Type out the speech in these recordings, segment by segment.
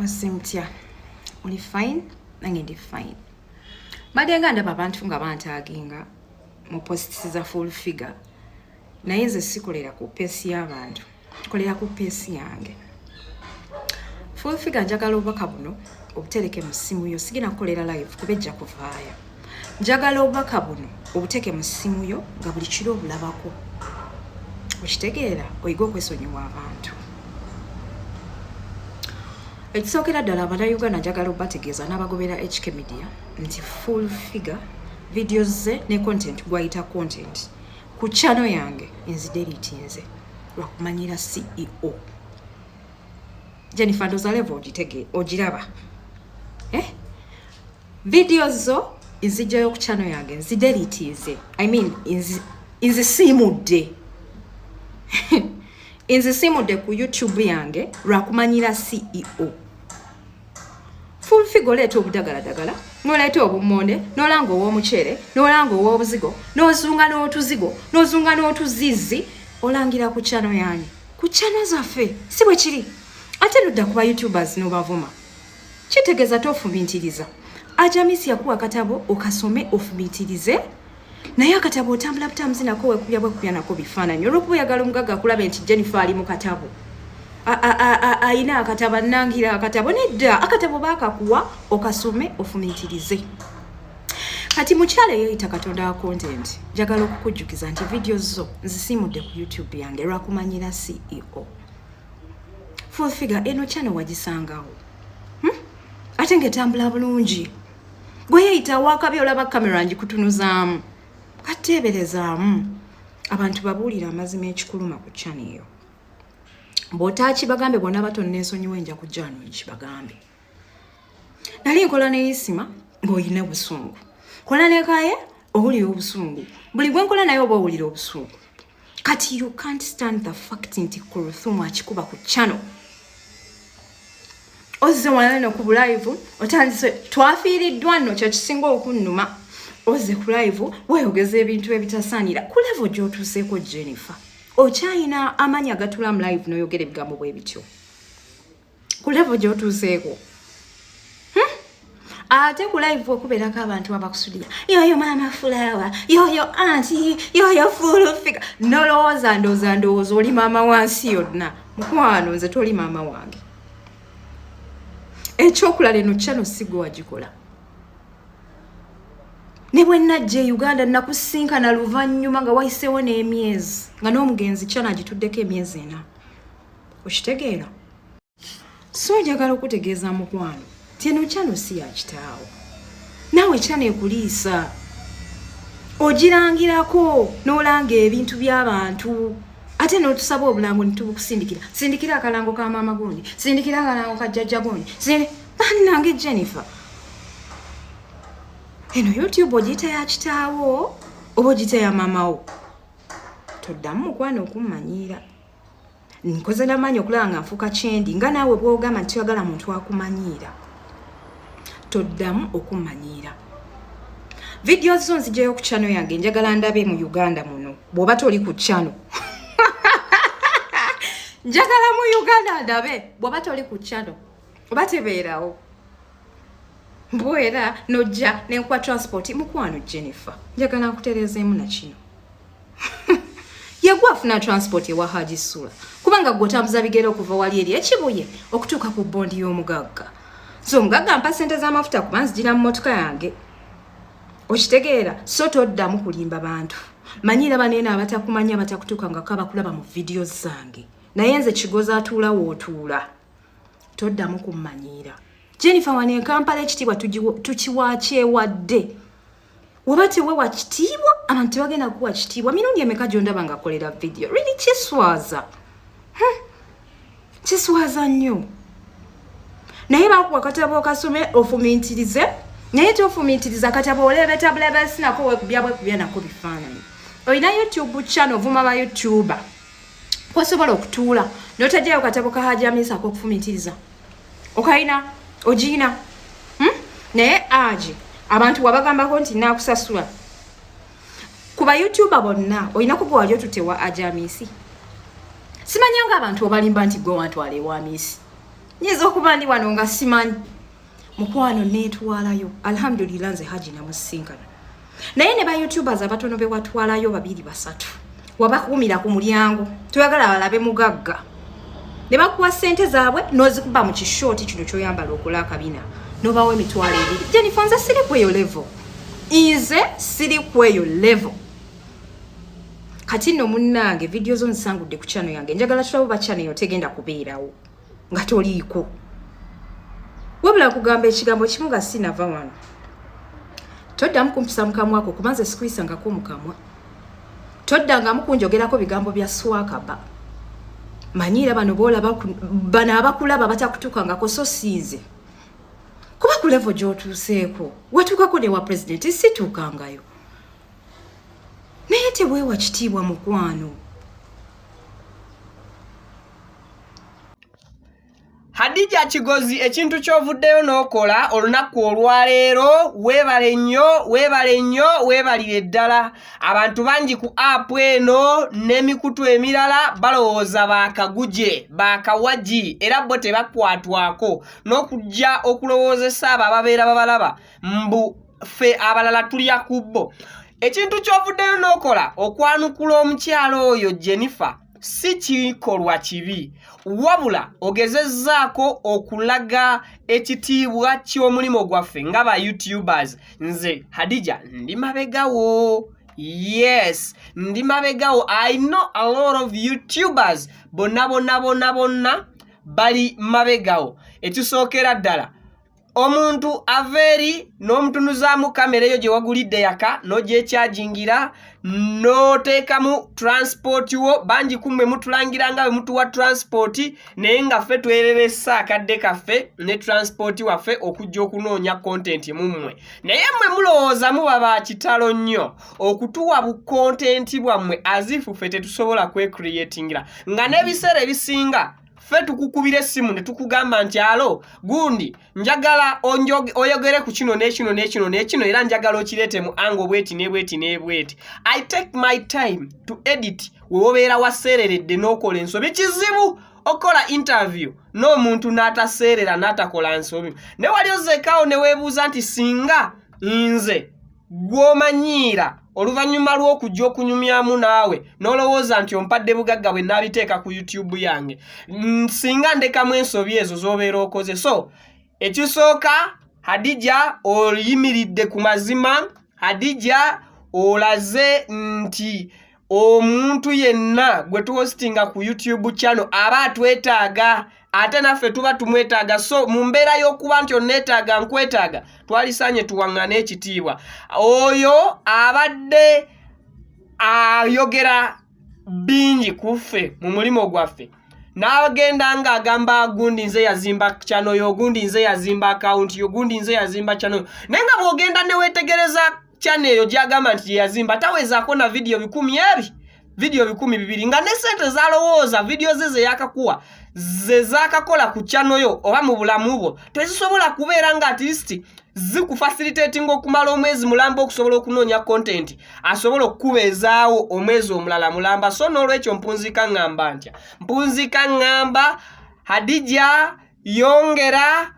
wasimtya oli fine nange ndi fine madenga ndaba abantu nga bantaginga mu posts za full figure naye nze sikolera ku pesi y'abantu kolera ku pesi yange full figure njagala obubaka buno obutereke mu simu yo sigina kukolera live kubejja kuvaaya njagala obubaka buno obuteeke mu simu yo nga buli kiro obulabako okitegeera oyiga okwesonyiwa abantu ekisookera ddala abannayuganda njagala obategeeza n'abagobera HK Media nti full figure videos ze ne content gwayita content ku channel yange nzideritinze lwakumanyira CEO Jennifer Ndozalevo ogiraba videos zo nzijjayo ku channel yange nzideritinze nzisimudde nzisimudde ku YouTube yange lwakumanyira CEO full figure leeta obudagaladagala noleeta obumonde nolanga ow'omucere nolanga ow'obuzigo nozunga n'otuzigo nozunga n'otuzizi olangira ku channel yange ku channel zaffe si bwe kiri ate nodda kuba YouTubers n'obavuma kitegeeza tofumintiriza ajamisi yakuwa akatabo okasome ofumintirize naye akatabo otambula butamuzi nako wekubya nako bifaananyi olwokuba oyagala omugagga akulabe nti Jennifer ali mu katabo ayina akatabo nangira akatabo nedda akatabo bakakuwa okasome ofumintirize kati mukyala yeyita katonda wa content njagala okukujjukiza nti videos zo nzisimudde ku YouTube yange lwakumanyira CEO full figure eno channel wagisangawo ate ngetambula bulungi gwe yeyita wakabi olaba kamera ngikutunuzaamu kateberezaamu abantu babuulira amazima ekikuluma ku channel eyo bw'otaaki bagambe bonna bato nensonyiwe nja kujja wano nkibagambe nali nkola neisima ng'olina obusungu kola nekaye owulira obusungu buli gwe nkola naye oba owulira obusungu kati you can't stand the fact nti Kuruthumu akikuba ku channel ozze wanaleno ku live otandise twafiiriddwa nno kyo kisinga okunnuma ozze ku live weeyogeza ebintu ebitasaanira ku level gy'otuuseeko Jennifer okyayina amanya agatula mu live n'oyogera ebigambo bwe bityo ku level gy'otuuseeko ate ku live okubeerako abantu abakusudia yoyo mama fulawa yoyo anti yoyo full figure nolowooza ndowooza oli maama wansi yonna mukwano nze toli maama wange ekyokulala eno channel sigwe wagikola ne bwe najja Uganda nakusinkana luvannyuma nga wayiseewo n'emyezi nga n'omugenzi channel agituddeko emyezi 4 okitegeera so njagala okutegeeza mukwano ti eno channel si ya kitaawo naawe channel ekuliisa ogirangirako n'olanga ebintu by'abantu ate n'otusaba obulango nitubukusindikira sindikira akalango ka maama gundi sindikira akalango ka jjajja gundi bannange Jennifer eno YouTube ogiyita ya kitaawo oba ogiyita ya maamawo toddamu mukwano okummanyiira nkoze n'amaanyi okulaba nga nfuuka kyendi nga naawe bw'ogamba nti toyagala muntu akumanyiira toddamu okummanyiira videos zo nzijjayo ku channel yange njagala ndabe mu Uganda muno bw'oba toli ku channel njagala mu Uganda ndabe bw'oba toli ku channel oba tebeerawo mbwera nojja nenkuwa transport mukwano Jennifer njagala nkutereezeemu na kino yegwe afuna transport ewa Haji Sula kubanga gwe otambuza bigere okuva wali eri ekibuye okutuuka ku bondi y'omugagga so omugagga mpa ssente z'amafuta kuba nzigira mu motoka yange okitegeera so toddamu kulimba bantu manyira baneena abatakumanya batakutuuka nga kabakulaba mu videos zange naye nze kigozi atuula wootuula toddamu kummanyiira Jennifer wane Kampala ekitiibwa tukiwa kyewadde woba tewewa kitiibwa abantu bagenda kuwa kitiibwa mirundi emeka gy'ondaba nga akolera video really kiswaza kiswaza nnyo naye bakuwa akatabo okasome ofumintirize naye tofumintiriza akatabo olebeta sinako wekubya nako bifaananyi olina YouTube channel ovuma ba YouTuber kwasobola okutuula n'otajjayo katabo ka hajamisa ak'okufumintiriza okaina ogina naye aji abantu wabagambako nti nakusasula kuba YouTuber bonna olina kuba wali otutewa ajamisi simanyanga abantu obalimba nti gwe wantwala ewa misi Nyiza okuba ndi wano nga simanyi. Mukwano neetwalayo. Alhamdulillah nze haji namusinkana. Naye ne ba YouTubers abatono be watwalayo 2 3. Wabakumira ku mulyango. Tuyagala balabe mugagga. Ne bakuwa sente zaabwe nozikuba mu kishoti kino kyoyambala okola kabina. Nobawe emitwalo 2. Jennifer nze siri kweyo level. Ize siri kweyo level. Kati no munnange video zo nsangudde ku channel yange. Njagala tulabo ba channel yo tegenda kubeerawo. Nga toliiko. Wabula kugamba ekigambo kimu nga sinava wano. Toddamu kumpisa mukamwa ako kubanze sikuyisangako mukamwa. Toddanga mukunjogerako bigambo bya swakaba. Manyira bano boolaba bana abakulaba batakutukangako so siize. Kuba ku level gy'otuuseeko watuukako ne wa president situukangayo. Naye teweewa kitiibwa mukwano. Hadijah kigozi ekintu kyovuddeyo n'okola olunaku olwaleero weebale nnyo weebalire ddala. Abantu bangi ku app eno n'emikutu emirala balowooza baakaguje baakawaji era bo tebakwatwako n'okujja okulowoozesa abo ababeera babalaba mbu ffe abalala tulya ku bo. Ekintu kyovuddeyo n'okola okwanukula omukyalo oyo Jennifer si kikolwa kibi wabula ogezezzaako okulaga ekitiibwa ky'omulimu gwaffe nga ba YouTubers. Nze Hadijah ndi mabegawo. Yes, ndi mabegawo. I know a lot of YouTubers bonna bali mabegawo. Ekisookera ddala omuntu aveeri n'omutunuzaamu kamera eyo gye wagulidde yaka n'ogyechargingira n'oteekamu transport wo. Bangi kumwe mutulangira nga bwe mutuwa transport naye nga ffe twereresa akadde kaffe ne transport waffe okujja okunoonya content mummwe. Naye mmwe mulowooza muba ba kitalo nnyo okutuwa bu content bwammwe azifu ffe tetusobola kwecreatingira nga n'ebiseera ebisinga ffe tukukubira essimu ne tukugamba nti alo gundi njagala oyogere ku kino n'ekino era njagala okireete mu ango bweti n'ebweti. I take my time to edit wewobeera waseereredde n'okola ensobi. Kizibu okola interview n'omuntu n'ataseerera n'atakola nsobi. Ne wali ozzeekaawo ne weebuuza nti singa nze gw'omanyiira oluvannyuma lw'okujja okunyumyamu naawe n'olowooza nti ompadde bugagga bwe naabiteeka ku YouTube yange singa ndekamu ensobi ezo z'obeera okoze. So ekisooka Hadijah oyimiridde ku mazima. Hadijah olaze nti omuntu yenna gwe tuhostinga ku YouTube channel aba atwetaaga ate naffe tuba tumwetaaga. So mu mbeera y'okuba nti onneetaaga nkwetaaga twalisaanye tuwaŋŋane ekitiibwa. Oyo abadde ayogera bingi ku ffe mu mulimu gwaffe n'agenda ng'agamba gundi nze yazimba channel yo, gundi nze yazimba account yo, gundi nze yazimba channel. Naye nga bw'ogenda ne weetegereza channel yo gy'agamba nti yazimba taweezaako na video 10 video 200 nga ne sente zalowooza video ze yakakuwa ze zakakola ku channel yo oba mu bulamu bwo tezisobola kubeera nga at least zikufacilitating okumala omwezi mulamba okusobola okunoonya content asobola okukubeezaawo omwezi omulala mulamba. So n'olwekyo mpunzika ngamba ntya ngamba Hadijah yongera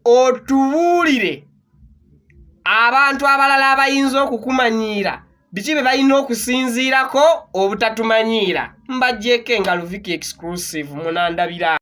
otubuulire abantu abalala abayinza okukumanyiira biki bye balina okusinziirako obutatumanyiira. Mbajjeeko engalu Viki exclusive munandabira.